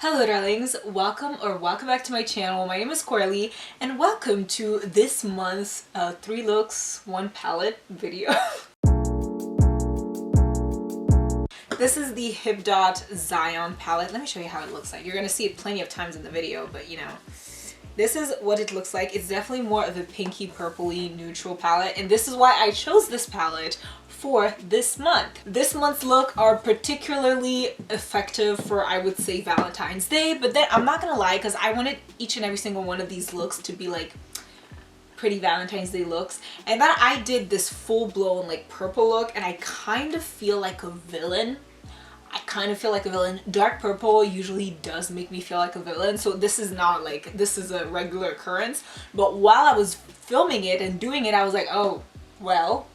Hello darlings, welcome back to my channel. My name is Coralie and welcome to this month's 3 looks 1 palette video. This is the Hipdot Zion palette. Let me show you how it looks like. You're gonna see it plenty of times in the video, but you know, this is what it looks like. It's definitely more of a pinky purpley neutral palette, and this is why I chose this palette for this month. This month's look are particularly effective for, I would say, Valentine's Day, but then I'm not gonna lie, because I wanted each and every single one of these looks to be like pretty Valentine's Day looks, and then I did this full-blown like purple look, and I kind of feel like a villain. Dark purple usually does make me feel like a villain, so this is not like, this is a regular occurrence, but while I was filming it and doing it, I was like, oh, well,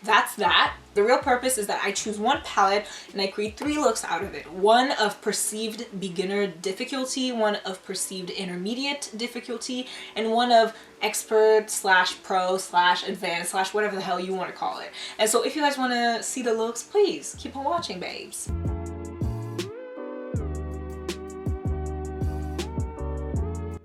that's that. The real purpose is that I choose one palette and I create 3 looks out of it. One of perceived beginner difficulty, one of perceived intermediate difficulty, and one of expert / pro / advanced / whatever the hell you want to call it. And so if you guys want to see the looks, please keep on watching, babes.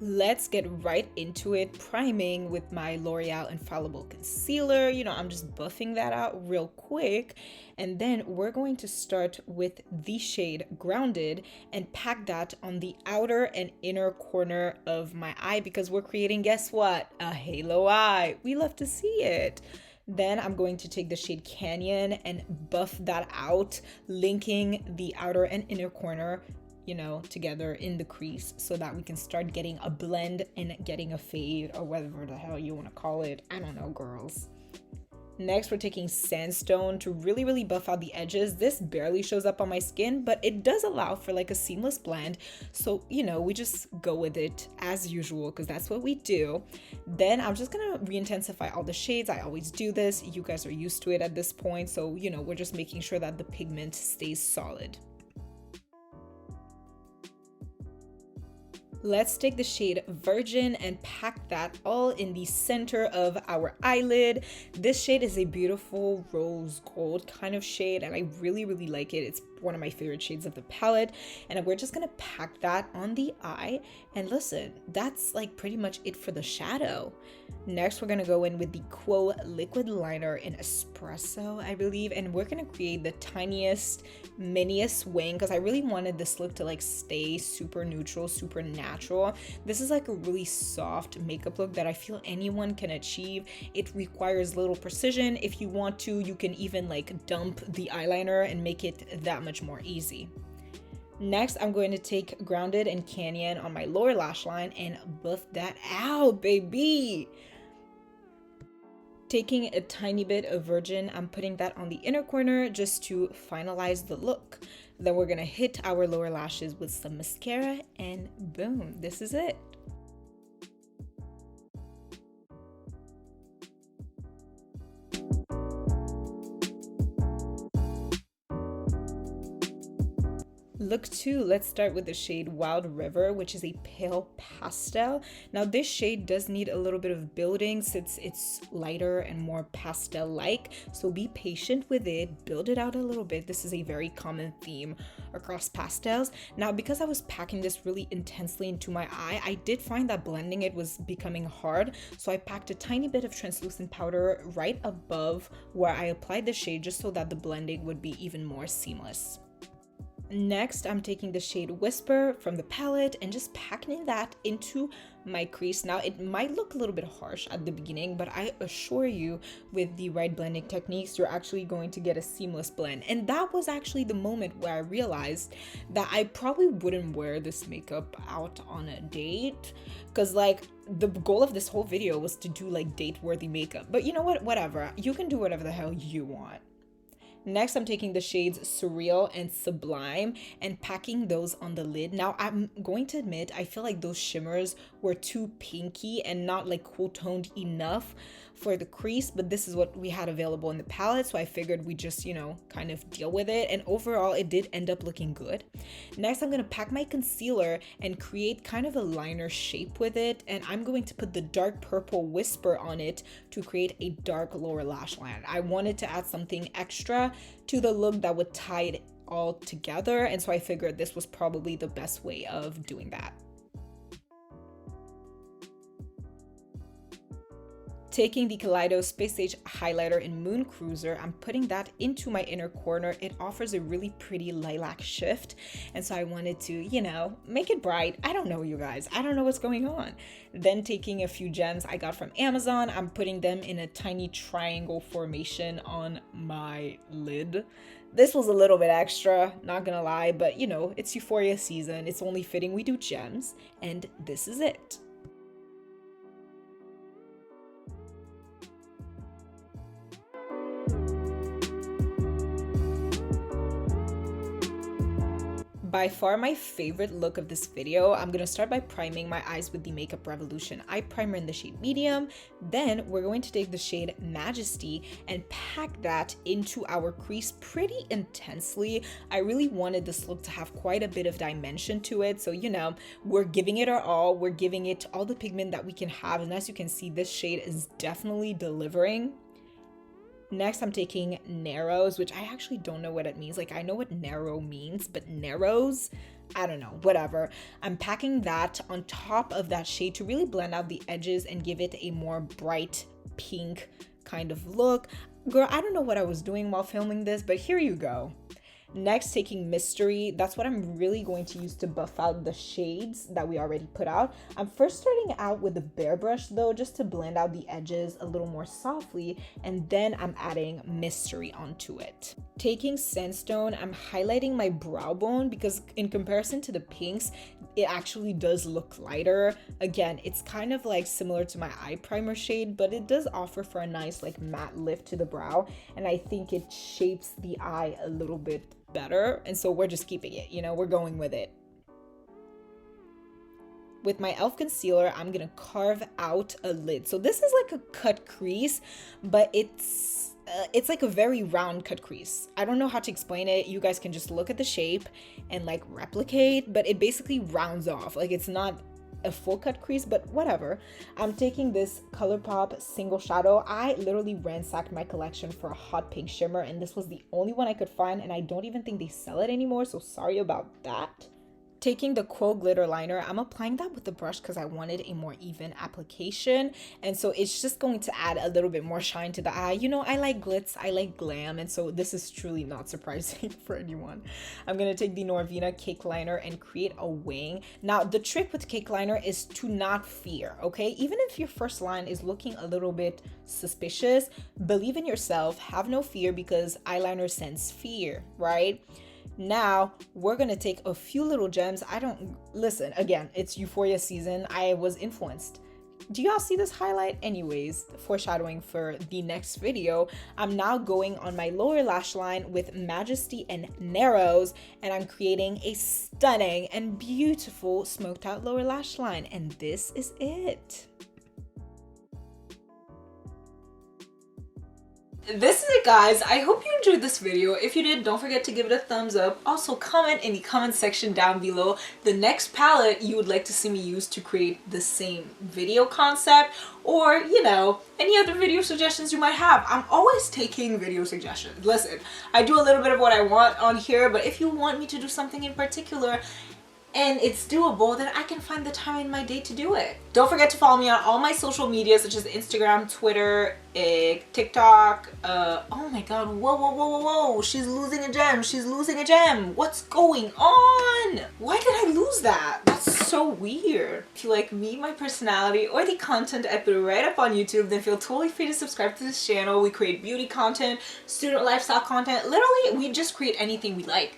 Let's get right into it, priming with my L'Oreal Infallible Concealer. You know, I'm just buffing that out real quick. And then we're going to start with the shade Grounded and pack that on the outer and inner corner of my eye because we're creating, guess what? A halo eye. We love to see it. Then I'm going to take the shade Canyon and buff that out, linking the outer and inner corner, you know, together in the crease so that we can start getting a blend and getting a fade, or whatever the hell you want to call it. I don't know, girls. Next, we're taking Sandstone to really buff out the edges. This barely shows up on my skin, but it does allow for like a seamless blend. So, you know, we just go with it as usual because that's what we do. Then I'm just gonna re-intensify all the shades. I always do this. You guys are used to it at this point. So, you know, we're just making sure that the pigment stays solid. Let's take the shade Virgin and pack that all in the center of our eyelid. This shade is a beautiful rose gold kind of shade, and I really like it. It's one of my favorite shades of the palette, and we're just gonna pack that on the eye. And listen, that's like pretty much it for the shadow. Next, we're gonna go in with the Quo liquid liner in Espresso, I believe, and we're gonna create the tiniest, miniest wing because I really wanted this look to like stay super neutral, super natural. This is like a really soft makeup look that I feel anyone can achieve. It requires little precision. If you want to, you can even like dump the eyeliner and make it that much more easy. Next, I'm going to take Grounded and Canyon on my lower lash line and buff that out, baby. Taking a tiny bit of Virgin, I'm putting that on the inner corner just to finalize the look. Then we're gonna hit our lower lashes with some mascara, and boom, this is it. Look 2, let's start with the shade Wild River, which is a pale pastel. Now this shade does need a little bit of building since it's lighter and more pastel-like, so be patient with it, build it out a little bit. This is a very common theme across pastels. Now because I was packing this really intensely into my eye, I did find that blending it was becoming hard, so I packed a tiny bit of translucent powder right above where I applied the shade just so that the blending would be even more seamless. Next, I'm taking the shade Whisper from the palette and just packing that into my crease. Now, it might look a little bit harsh at the beginning, but I assure you with the right blending techniques, you're actually going to get a seamless blend. And that was actually the moment where I realized that I probably wouldn't wear this makeup out on a date, because like the goal of this whole video was to do like date-worthy makeup. But you know what? Whatever. You can do whatever the hell you want. Next, I'm taking the shades Surreal and Sublime and packing those on the lid. Now, I'm going to admit, I feel like those shimmers were too pinky and not like cool toned enough for the crease, but this is what we had available in the palette, so I figured we just, you know, kind of deal with it, and overall it did end up looking good. Next, I'm gonna pack my concealer and create kind of a liner shape with it, and I'm going to put the dark purple Whisper on it to create a dark lower lash line. I wanted to add something extra to the look that would tie it all together, and so I figured this was probably the best way of doing that. Taking the Kaleido Space Stage highlighter in Moon Cruiser, I'm putting that into my inner corner. It offers a really pretty lilac shift, and so I wanted to, you know, make it bright. I don't know, you guys. I don't know what's going on. Then taking a few gems I got from Amazon, I'm putting them in a tiny triangle formation on my lid. This was a little bit extra, not gonna lie, but you know, it's Euphoria season. It's only fitting we do gems, and this is it. By far my favorite look of this video, I'm gonna start by priming my eyes with the Makeup Revolution eye primer in the shade medium. Then we're going to take the shade Majesty and pack that into our crease pretty intensely. I really wanted this look to have quite a bit of dimension to it, so you know, we're giving it our all. We're giving it all the pigment that we can have, and as you can see, this shade is definitely delivering. Next, I'm taking Narrows, which I actually don't know what it means. Like, I know what narrow means, but Narrows, I don't know, whatever. I'm packing that on top of that shade to really blend out the edges and give it a more bright pink kind of look. Girl, I don't know what I was doing while filming this, but here you go. Next, taking Mystery. That's what I'm really going to use to buff out the shades that we already put out. I'm first starting out with the bare brush though, just to blend out the edges a little more softly, and then I'm adding Mystery onto it. Taking Sandstone, I'm highlighting my brow bone because in comparison to the pinks, it actually does look lighter. Again, it's kind of like similar to my eye primer shade, but it does offer for a nice like matte lift to the brow, and I think it shapes the eye a little bit better, and so we're just keeping it, you know, we're going with it. With my e.l.f. concealer, I'm gonna carve out a lid. So this is like a cut crease, but it's like a very round cut crease. I don't know how to explain it. You guys can just look at the shape and like replicate, but it basically rounds off. Like, it's not a full cut crease, but whatever. I'm taking this ColourPop single shadow. I literally ransacked my collection for a hot pink shimmer, and this was the only one I could find, and I don't even think they sell it anymore, so sorry about that. Taking the Quo glitter liner, I'm applying that with the brush because I wanted a more even application, and so it's just going to add a little bit more shine to the eye. You know, I like glitz, I like glam, and so this is truly not surprising for anyone. I'm gonna take the Norvina cake liner and create a wing. Now, the trick with cake liner is to not fear, okay? Even if your first line is looking a little bit suspicious, believe in yourself, have no fear, because eyeliner sends fear, right? Now we're gonna take a few little gems. Listen, again, it's Euphoria season. I was influenced. Do y'all see this highlight? Anyways, foreshadowing for the next video, I'm now going on my lower lash line with Majesty and Narrows, and I'm creating a stunning and beautiful smoked out lower lash line, and this is it. This is it, guys. I hope you enjoyed this video. If you did, don't forget to give it a thumbs up. Also, comment in the comment section down below the next palette you would like to see me use to create the same video concept, or, you know, any other video suggestions you might have. I'm always taking video suggestions. Listen, I do a little bit of what I want on here, but if you want me to do something in particular and it's doable, then I can find the time in my day to do it. Don't forget to follow me on all my social media, such as Instagram, Twitter, TikTok. Oh my god, whoa, she's losing a gem, she's losing a gem. What's going on? Why did I lose that? That's so weird. If you like me, my personality, or the content I put right up on YouTube, then feel totally free to subscribe to this channel. We create beauty content, student lifestyle content. Literally, we just create anything we like.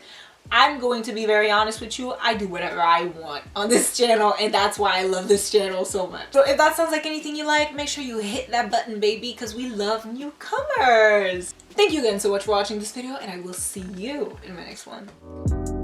I'm going to be very honest with you, I do whatever I want on this channel, and that's why I love this channel so much. So if that sounds like anything you like, make sure you hit that button, baby, because we love newcomers. Thank you again so much for watching this video, and I will see you in my next one.